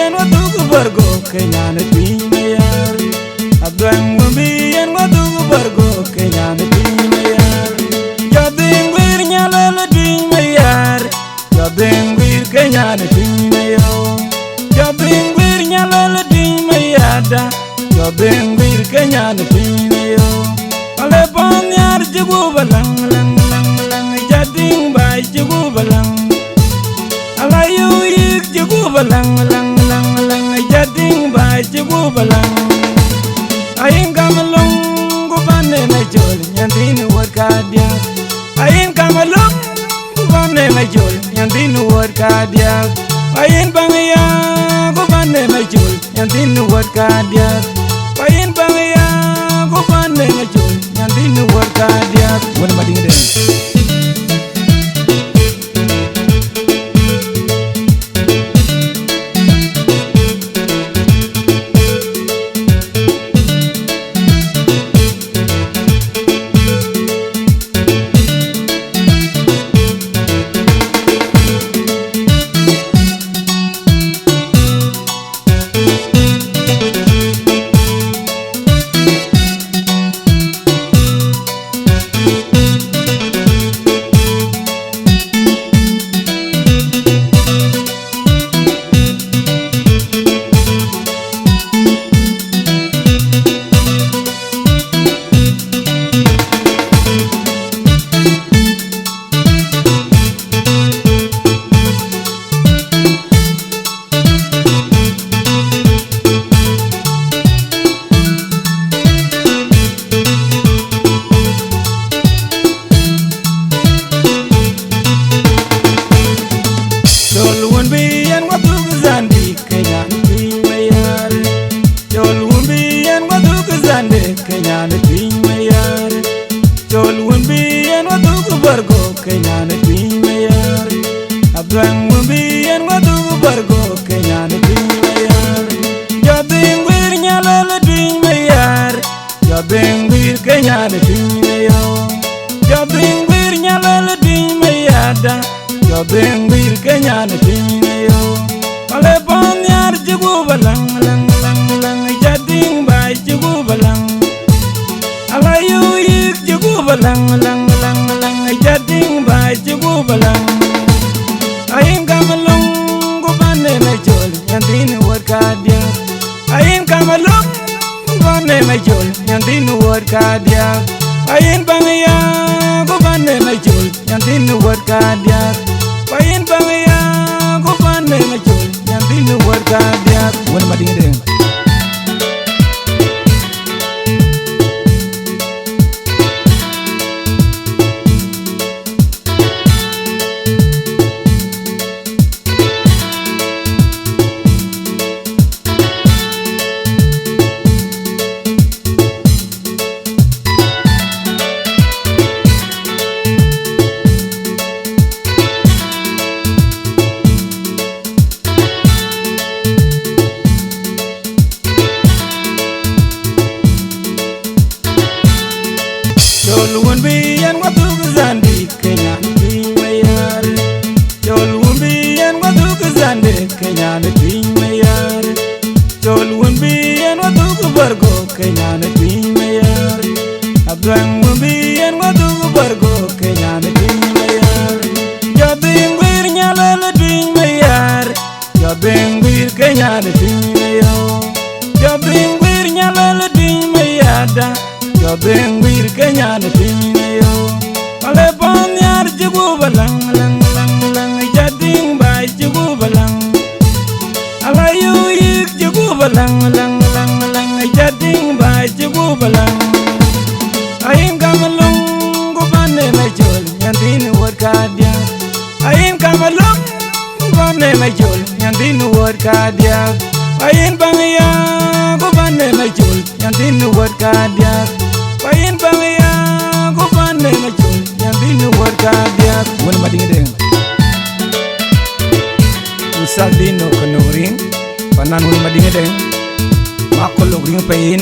en watu bargo Kenya ne pimayar Abang wumbi en watu bargo Kenya ne pimayar Jabing wir nyalala pimayar Jabing wir Kenya ne pimayo Jabing wir nyalala pimayar Jabing wir Kenya ne pimayo Ale pom yar jugu balang lang lang lang Jading bay jugu balang Alayu yik jugu balang lang lang lang Jading bay jugu balang Ayin kamalong gubane na jol Nyandin wad kadyak Ayin kamalong gubane na jol Nyandin wad kadyak Ayin bangaya gubane na jol Nyandin wad kadyak Ayin bangaya gubane na jol Nyandin wad kadyak Wana mading den Kenya ne pimayar Jol wumbi en watu bargo Kenya ne pimayar Abang wumbi en watu bargo Kenya ne pimayar Jabing wir nyalala pimayar Jabing wir Kenya ne pimayo Jabing wir nyalala pimayar Jabing wir Kenya ne pimayo Ale pom yar jugu balang lang lang lang Jading bay jugu balang Alayu yik jugu balang lang lang lang Jading bay jugu balang Ayin kamalong gubane na jol Nyandin wad kadyak Ayin kamalong gubane na jol Nyandin wad kadyak Ayin bangaya gubane na jol Nyandin wad kadyak Ayin bangaya gubane na jol Nyandin wad kadyak Wana mading den Jol wumbi en watu zandi Kenya ne pimayar Jol wumbi en watu zandi Kenya ne pimayar Jol wumbi en watu bargo Kenya ne pimayar Abang wumbi en watu bargo Kenya ne pimayar Jabing wir nyalala pimayar Jabing wir Kenya ne pimayo Jabing wir nyalala pimayar Jabing wir Kenya ne pimayo Ale pom yar jugu balang lang lang lang Jading bay jugu balang Alayu yik jugu balang lang lang lang Jading bay jugu balang Ayin kamalong gubane na jol Nyandin wad kadyak Ayin kamalong gubane na jol Nyandin wad kadyak Ayin bangaya gubane na jol Nyandin wad kadyak Ayin bangaya gubane na jol Nyandin wad kadyak Wana mading den Usal dino konoring Panan wana mading den Makolog ring pain